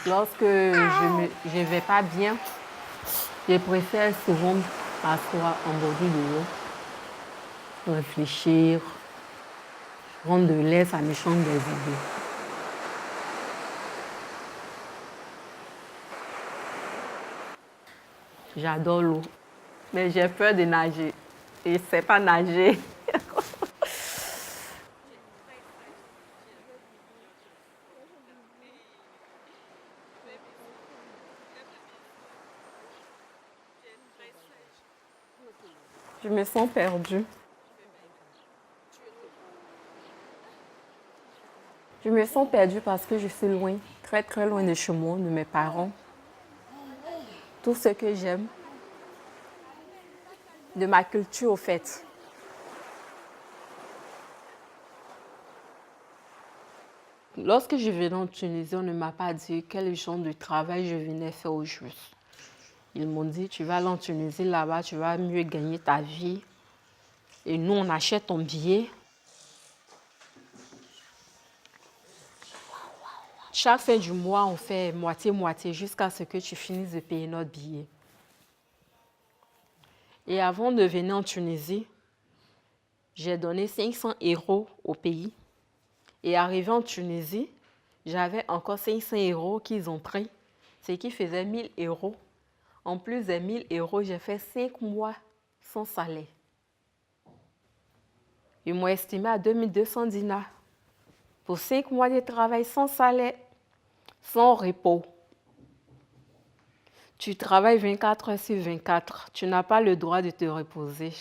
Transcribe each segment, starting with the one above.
Lorsque je ne vais pas bien, je préfère souvent m'asseoir en bord de l'eau, réfléchir, prendre de l'air, ça me change des idées. J'adore l'eau, mais j'ai peur de nager. Et je ne sais pas nager. Je me sens perdue. Je me sens perdue parce que je suis loin, très très loin de chez moi, de mes parents. Tout ce que j'aime, de ma culture au fait. Lorsque je venais en Tunisie, on ne m'a pas dit quel genre de travail je venais faire au juste. Ils m'ont dit, tu vas aller en Tunisie, là-bas, tu vas mieux gagner ta vie. Et nous, on achète ton billet. Chaque fin du mois, on fait moitié-moitié jusqu'à ce que tu finisses de payer notre billet. Et avant de venir en Tunisie, j'ai donné 500 € au pays. Et arrivé en Tunisie, j'avais encore 500 € qu'ils ont pris, ce qui faisait 1000 €. En plus des 1000 €, j'ai fait 5 mois sans salaire. Ils m'ont estimé à 2200 dinars. Pour 5 mois de travail sans salaire, sans repos. Tu travailles 24 heures sur 24. Tu n'as pas le droit de te reposer.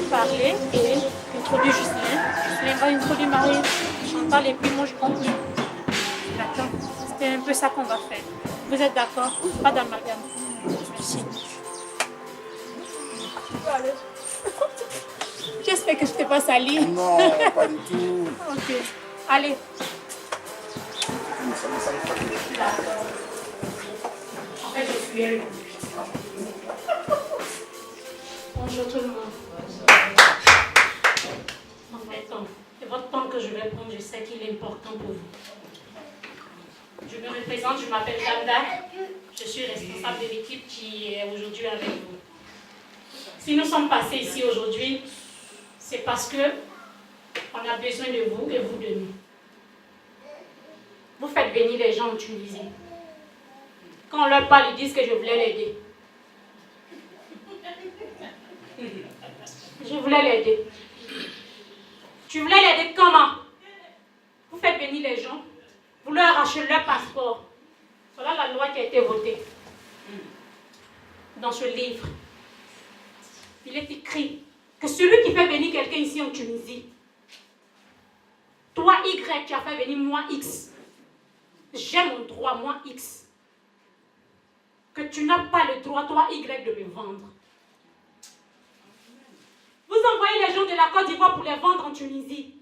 Parler et introduire Juscelin. Juscelin va introduire Marie, Chantal et puis moi je conclue. D'accord. C'est un peu ça qu'on va faire. Vous êtes d'accord? Pas d'amalgame. Merci. J'espère que je ne t'ai pas sali. Non, pas du tout. Ok. Allez. En fait, je suis elle. Bonjour tout le monde. C'est votre temps que je vais prendre, je sais qu'il est important pour vous. Je me représente, je m'appelle Kanda. Je suis responsable de l'équipe qui est aujourd'hui avec vous. Si nous sommes passés ici aujourd'hui, c'est parce que on a besoin de vous et vous de nous. Vous faites venir les gens en Tunisie. Quand on leur parle, ils disent que je voulais l'aider. Je voulais l'aider. Tu voulais l'aider comment? Vous faites venir les gens, vous leur arrachez leur passeport. Voilà la loi qui a été votée. Dans ce livre, il est écrit que celui qui fait venir quelqu'un ici en Tunisie, toi Y, tu as fait venir moi X. J'ai mon droit, moi X. Que tu n'as pas le droit, toi Y, de me vendre. Vous envoyez les gens de la Côte d'Ivoire pour les vendre en Tunisie.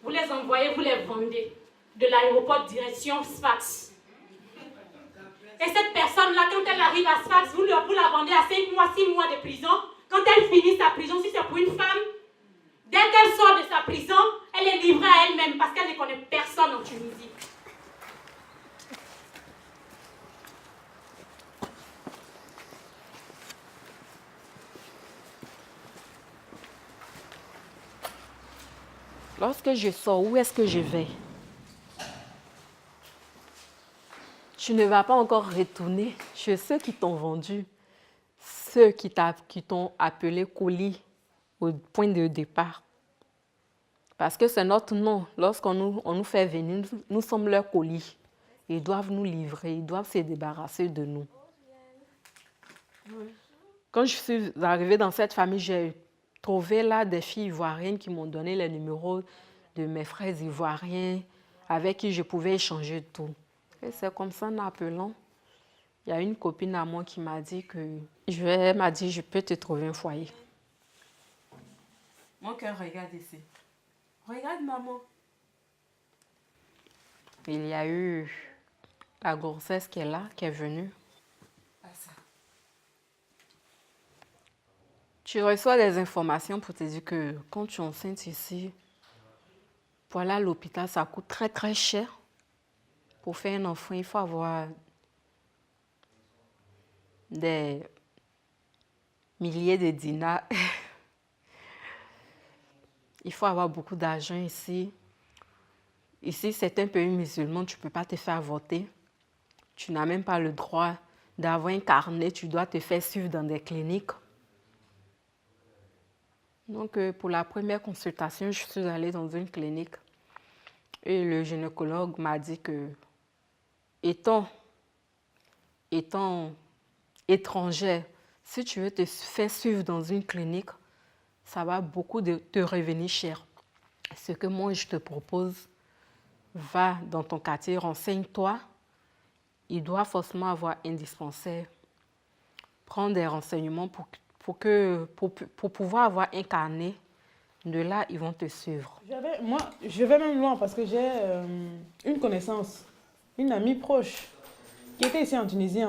Vous les envoyez, vous les vendez. De l'aéroport direction Sfax. Et cette personne-là, quand elle arrive à Sfax, vous la vendez à 5 mois, 6 mois de prison. Quand elle finit sa prison, si c'est pour une femme, dès qu'elle sort de sa prison, elle est livrée à elle-même parce qu'elle ne connaît personne en Tunisie. Lorsque je sors, où est-ce que je vais? Tu ne vas pas encore retourner chez ceux qui t'ont vendu. ceux qui t'ont appelé colis au point de départ. Parce que c'est notre nom. Lorsqu'on nous fait venir, nous sommes leurs colis. Ils doivent nous livrer, ils doivent se débarrasser de nous. Quand je suis arrivée dans cette famille, j'ai trouvé là des filles ivoiriennes qui m'ont donné les numéros de mes frères ivoiriens avec qui je pouvais échanger tout. Et c'est comme ça, en appelant, il y a une copine à moi qui m'a dit elle m'a dit, je peux te trouver un foyer. Mon cœur regarde ici. Regarde, maman. Il y a eu la grossesse qui est là, qui est venue. Tu reçois des informations pour te dire que quand tu es enceinte ici, pour aller à l'hôpital, ça coûte très très cher. Pour faire un enfant, il faut avoir des milliers de dinars. Il faut avoir beaucoup d'argent ici. Ici, c'est un pays musulman, tu ne peux pas te faire avorter. Tu n'as même pas le droit d'avoir un carnet, tu dois te faire suivre dans des cliniques. Donc, pour la première consultation, je suis allée dans une clinique et le gynécologue m'a dit que, étant étrangère, si tu veux te faire suivre dans une clinique, ça va beaucoup te revenir cher. Ce que moi, je te propose, va dans ton quartier, renseigne-toi. Il doit forcément avoir un dispensaire. Prends des renseignements pour pouvoir avoir un carnet. De là, ils vont te suivre. Moi, je vais même loin parce que j'ai une connaissance, une amie proche qui était ici en Tunisie.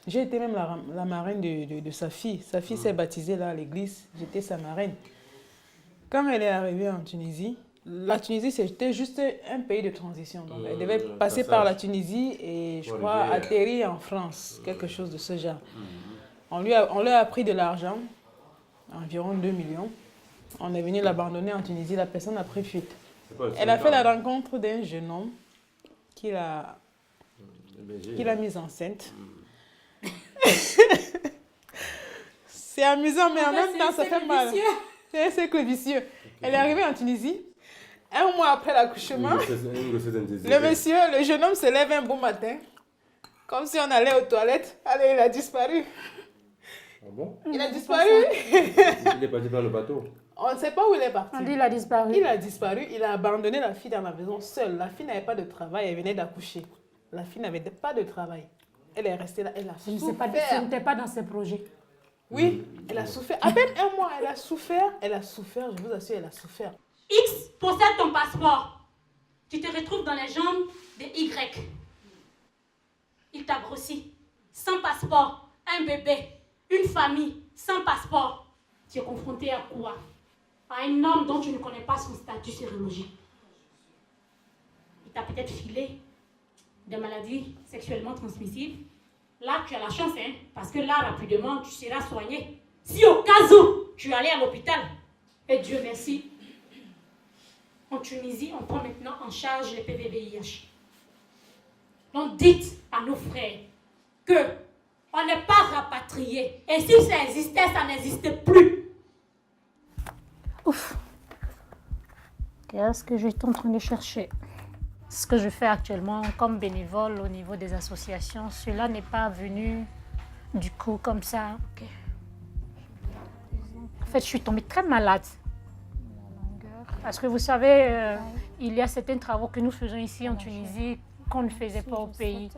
J'ai été même la marraine de sa fille. Sa fille s'est baptisée là à l'église. J'étais sa marraine. Quand elle est arrivée en Tunisie, la Tunisie, c'était juste un pays de transition. Donc, elle devait passer par la Tunisie et, je crois, atterrir en France, quelque chose de ce genre. On lui a pris de l'argent, environ 2 millions. On est venu l'abandonner en Tunisie. La personne a pris fuite. Elle a fait la rencontre d'un jeune homme qui l'a mise enceinte. C'est amusant, mais en même temps, ça fait mal. C'est un cercle vicieux. Elle est arrivée en Tunisie. Un mois après l'accouchement, le jeune homme se lève un beau matin, comme si on allait aux toilettes. Allez, il a disparu. Ah bon? Il a disparu. Il est parti par le bateau. On ne sait pas où il est parti. On dit il a disparu. Il a disparu. Il a abandonné la fille dans la maison seule. La fille n'avait pas de travail. Elle venait d'accoucher. La fille n'avait pas de travail. Elle est restée là. Elle a souffert. Ce n'était pas dans ses projets. Oui, elle a souffert. À peine un mois, elle a souffert. Elle a souffert, je vous assure, elle a souffert. X possède ton passeport. Tu te retrouves dans les jambes de Y. Il t'a grossi. Sans passeport, un bébé, une famille, sans passeport. Tu es confronté à quoi? À un homme dont tu ne connais pas son statut sérologique. Il t'a peut-être filé des maladies sexuellement transmissibles. Là, tu as la chance, hein, parce que là, rapidement, tu seras soigné. Si au cas où tu allais à l'hôpital, et Dieu merci, en Tunisie, on prend maintenant en charge les PVVIH. Donc, dites à nos frères que on n'est pas rapatrié. Et si ça existait, ça n'existait plus. Ouf. Qu'est-ce que je suis en train de chercher? Ce que je fais actuellement comme bénévole au niveau des associations, cela n'est pas venu du coup comme ça. Okay. En fait, je suis tombée très malade. Parce que vous savez, il y a certains travaux que nous faisons ici en Tunisie qu'on ne faisait pas au pays.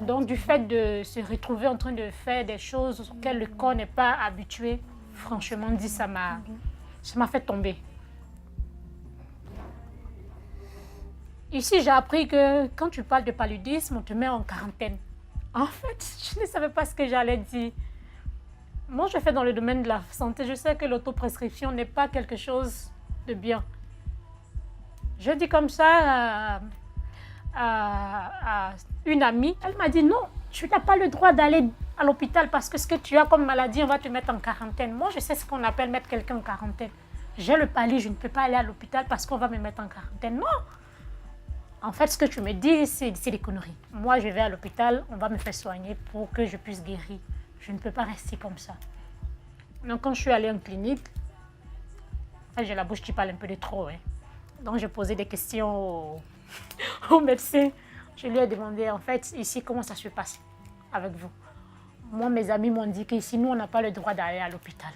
Donc, du fait de se retrouver en train de faire des choses auxquelles le corps n'est pas habitué, franchement dit, ça m'a fait tomber. Ici, j'ai appris que quand tu parles de paludisme, on te met en quarantaine. En fait, je ne savais pas ce que j'allais dire. Moi, je fais dans le domaine de la santé. Je sais que l'autoprescription n'est pas quelque chose de bien. Je dis comme ça à une amie. Elle m'a dit non, tu n'as pas le droit d'aller à l'hôpital parce que ce que tu as comme maladie, on va te mettre en quarantaine. Moi, je sais ce qu'on appelle mettre quelqu'un en quarantaine. J'ai le palu, je ne peux pas aller à l'hôpital parce qu'on va me mettre en quarantaine. Non! En fait, ce que tu me dis, c'est des conneries. Moi, je vais à l'hôpital, on va me faire soigner pour que je puisse guérir. Je ne peux pas rester comme ça. Donc, quand je suis allée en clinique, j'ai la bouche qui parle un peu de trop. Hein. Donc, j'ai posé des questions au médecin. Je lui ai demandé, en fait, ici, comment ça se passe avec vous? Moi, mes amis m'ont dit qu'ici, nous, on n'a pas le droit d'aller à l'hôpital.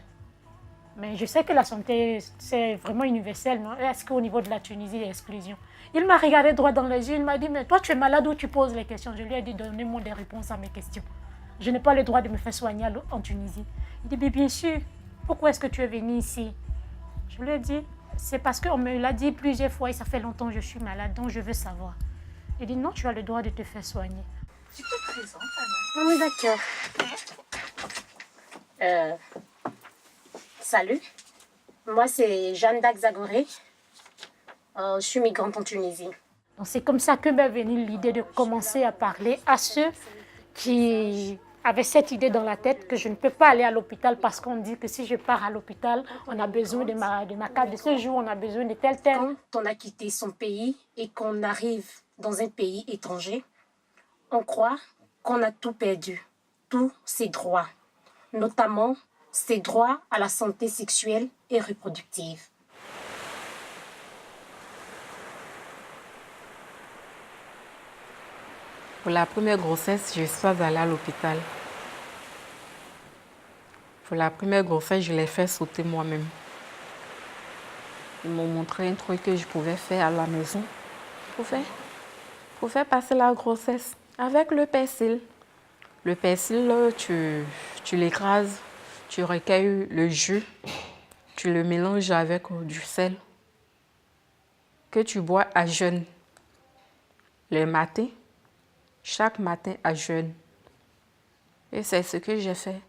Mais je sais que la santé, c'est vraiment universel, non? Est-ce qu'au niveau de la Tunisie, il y a exclusion? Il m'a regardé droit dans les yeux, il m'a dit, mais toi, tu es malade ou tu poses les questions? Je lui ai dit, donnez-moi des réponses à mes questions. Je n'ai pas le droit de me faire soigner en Tunisie. Il dit, mais bien sûr, pourquoi est-ce que tu es venu ici? Je lui ai dit, c'est parce qu'on me l'a dit plusieurs fois et ça fait longtemps que je suis malade, donc je veux savoir. Il dit, non, tu as le droit de te faire soigner. Tu te présentes, Anna? Oui, d'accord. Salut, moi c'est Jeanne d'Axagoré. Je suis migrante en Tunisie. Donc c'est comme ça que m'est venue l'idée de commencer à parler à ceux qui avaient cette idée dans la tête que je ne peux pas aller à l'hôpital parce qu'on dit que si je pars à l'hôpital, on a besoin de ma carte de séjour, on a besoin de tel. Quand on a quitté son pays et qu'on arrive dans un pays étranger, on croit qu'on a tout perdu, tous ses droits, notamment ses droits à la santé sexuelle et reproductive. Pour la première grossesse, je suis allée à l'hôpital. Pour la première grossesse, je l'ai fait sauter moi-même. Ils m'ont montré un truc que je pouvais faire à la maison. Pour faire passer la grossesse avec le persil. Le persil, là, tu l'écrases, tu recueilles le jus, tu le mélanges avec du sel que tu bois à jeûne. Le matin, chaque matin à jeûne. Et c'est ce que j'ai fait.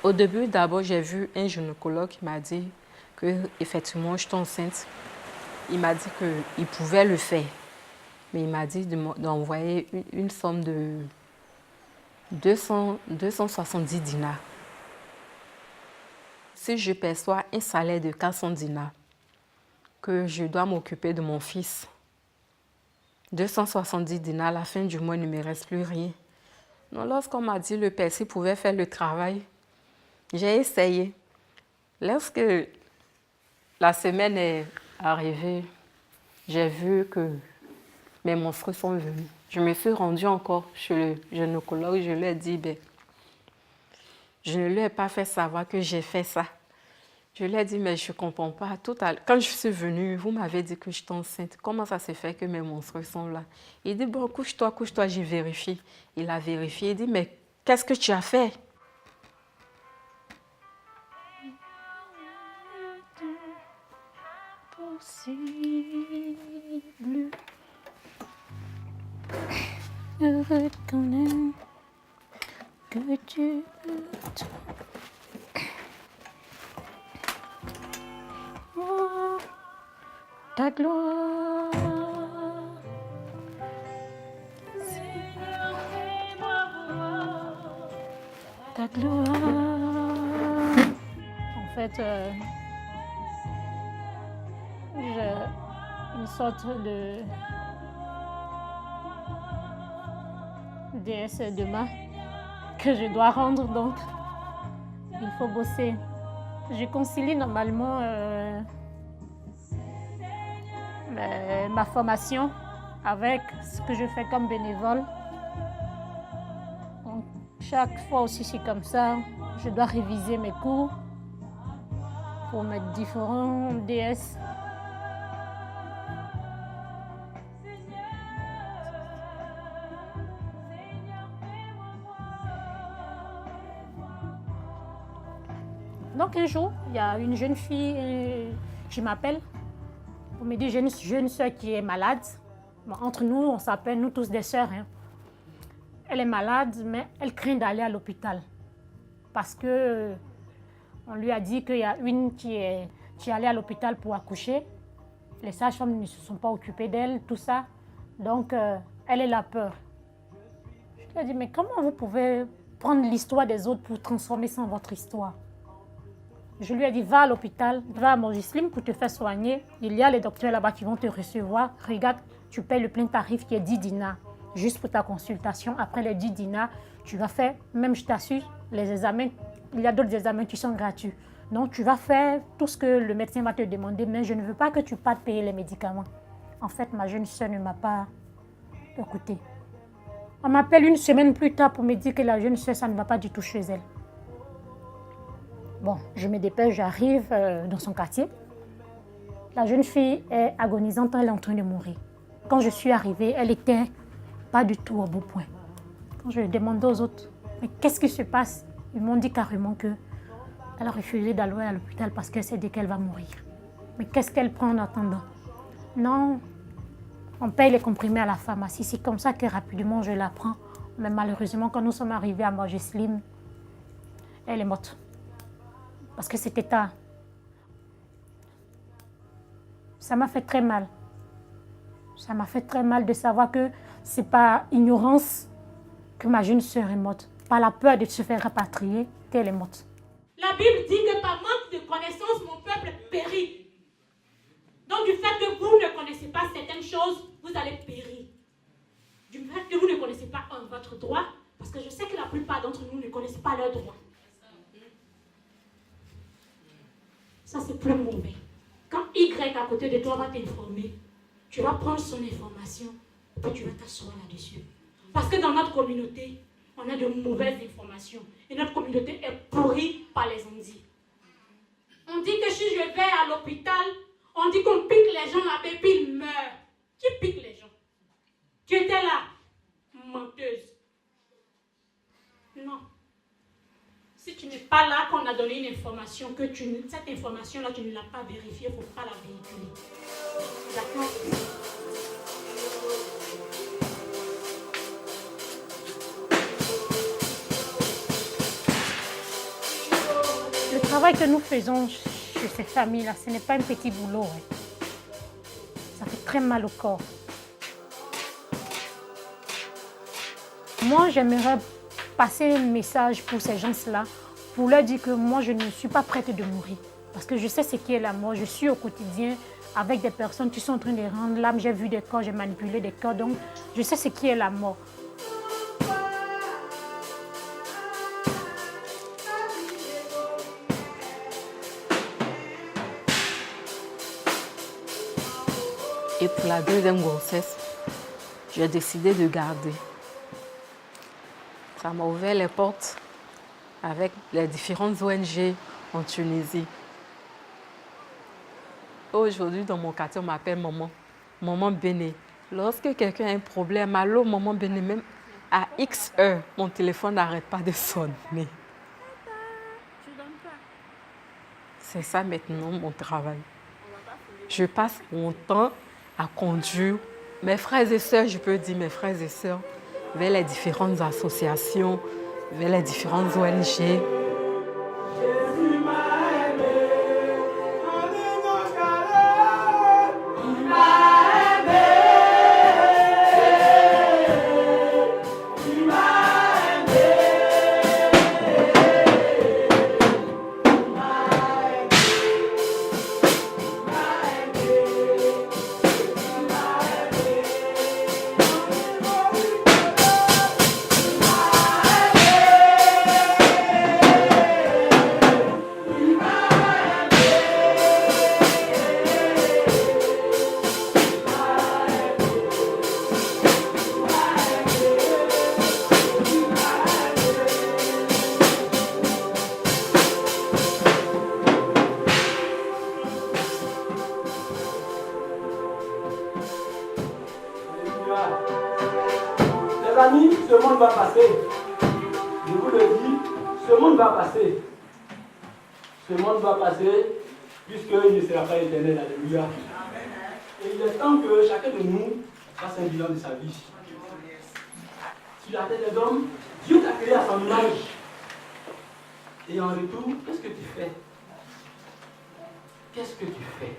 Au début, d'abord, j'ai vu un gynécologue qui m'a dit que effectivement, je suis enceinte. Il m'a dit qu'il pouvait le faire. Mais il m'a dit d'envoyer une somme de 270 dinars. Si je perçois un salaire de 400 dinars, que je dois m'occuper de mon fils, 270 dinars, à la fin du mois, il ne me reste plus rien. Donc, lorsqu'on m'a dit que le persil pouvait faire le travail, j'ai essayé. Lorsque la semaine est arrivée, j'ai vu que mes menstrues sont venues. Je me suis rendue encore chez le gynécologue. Je lui ai dit, je ne lui ai pas fait savoir que j'ai fait ça. Je lui ai dit, mais je ne comprends pas. Quand je suis venue, vous m'avez dit que je suis enceinte. Comment ça se fait que mes menstrues sont là? Il dit, bon, couche-toi, j'ai vérifié. Il a vérifié. Il dit, mais qu'est-ce que tu as fait? Heureux de connaître que tu oh, ta gloire. Ta gloire. En fait, j'ai une sorte de déesse demain que je dois rendre, donc il faut bosser. Je concilie normalement ma formation avec ce que je fais comme bénévole. Donc, chaque fois aussi c'est comme ça, je dois réviser mes cours pour mes différents déesses. Donc un jour, il y a une jeune fille qui m'appelle pour me dire j'ai une jeune soeur qui est malade. Bon, entre nous, on s'appelle nous tous des sœurs. Hein. Elle est malade, mais elle craint d'aller à l'hôpital parce que on lui a dit qu'il y a une qui est allée à l'hôpital pour accoucher. Les sages-femmes ne se sont pas occupées d'elle, tout ça. Donc elle a peur. Je lui ai dit mais comment vous pouvez prendre l'histoire des autres pour transformer ça en votre histoire? Je lui ai dit, va à l'hôpital, va à Mogislim pour te faire soigner. Il y a les docteurs là-bas qui vont te recevoir. Regarde, tu payes le plein tarif qui est 10 dinars. juste pour ta consultation. Après les 10 dinars, tu vas faire, même je t'assure, les examens, il y a d'autres examens qui sont gratuits. Donc, tu vas faire tout ce que le médecin va te demander, mais je ne veux pas que tu partes payer les médicaments. En fait, ma jeune soeur ne m'a pas écoutée. On m'appelle une semaine plus tard pour me dire que la jeune soeur, ça ne va pas du tout chez elle. Bon, je me dépêche, j'arrive dans son quartier. La jeune fille est agonisante, elle est en train de mourir. Quand je suis arrivée, elle n'était pas du tout au beau point. Quand je demandais aux autres, mais qu'est-ce qui se passe? Ils m'ont dit carrément qu'elle a refusé d'aller à l'hôpital parce qu'elle s'est dit qu'elle va mourir. Mais qu'est-ce qu'elle prend en attendant? Non, on paye les comprimés à la pharmacie. C'est comme ça que rapidement je la prends. Mais malheureusement, quand nous sommes arrivés à Mogeslim, elle est morte. Parce que c'était tard. Ça m'a fait très mal. Ça m'a fait très mal de savoir que ce n'est pas ignorance que ma jeune sœur est morte. Par la peur de se faire rapatrier qu'elle est morte. La Bible dit que par manque de connaissance, mon peuple périt. Donc du fait que vous ne connaissez pas certaines choses, vous allez périr. Du fait que vous ne connaissez pas votre droit, parce que je sais que la plupart d'entre nous ne connaissent pas leurs droits. Ça, c'est plus mauvais. Quand Y à côté de toi va t'informer, tu vas prendre son information et puis tu vas t'asseoir là-dessus. Parce que dans notre communauté, on a de mauvaises informations. Et notre communauté est pourrie par les ondits. On dit que si je vais à l'hôpital, on dit qu'on pique les gens là-bas et puis ils meurent. Qui pique les gens? Tu étais là, menteuse. Non. Si tu n'es pas là, qu'on a donné une information, que cette information-là, tu ne l'as pas vérifiée, il ne faut pas la véhiculer. D'accord? Le travail que nous faisons chez ces familles-là, ce n'est pas un petit boulot. Hein. Ça fait très mal au corps. Moi, j'aimerais passer un message pour ces gens-là, pour leur dire que moi, je ne suis pas prête de mourir. Parce que je sais ce qu'est la mort. Je suis au quotidien avec des personnes qui sont en train de rendre l'âme. J'ai vu des corps, j'ai manipulé des corps. Donc, je sais ce qu'est la mort. Et pour la deuxième grossesse, j'ai décidé de garder. Ça m'a ouvert les portes avec les différentes ONG en Tunisie. Aujourd'hui, dans mon quartier, on m'appelle maman. Maman Béné. Lorsque quelqu'un a un problème, allô, maman Béné, même à X heures, mon téléphone n'arrête pas de sonner. C'est ça maintenant mon travail. Je passe mon temps à conduire mes frères et sœurs, je peux dire mes frères et sœurs, vers les différentes associations, vers les différentes ONG. Les amis, ce monde va passer. Je vous le dis, ce monde va passer. Ce monde va passer, puisqu'il ne sera pas éternel. Alléluia. Et il est temps que chacun de nous fasse un bilan de sa vie. Sur la tête des hommes, Dieu t'a créé à son image. Et en retour, qu'est-ce que tu fais? Qu'est-ce que tu fais?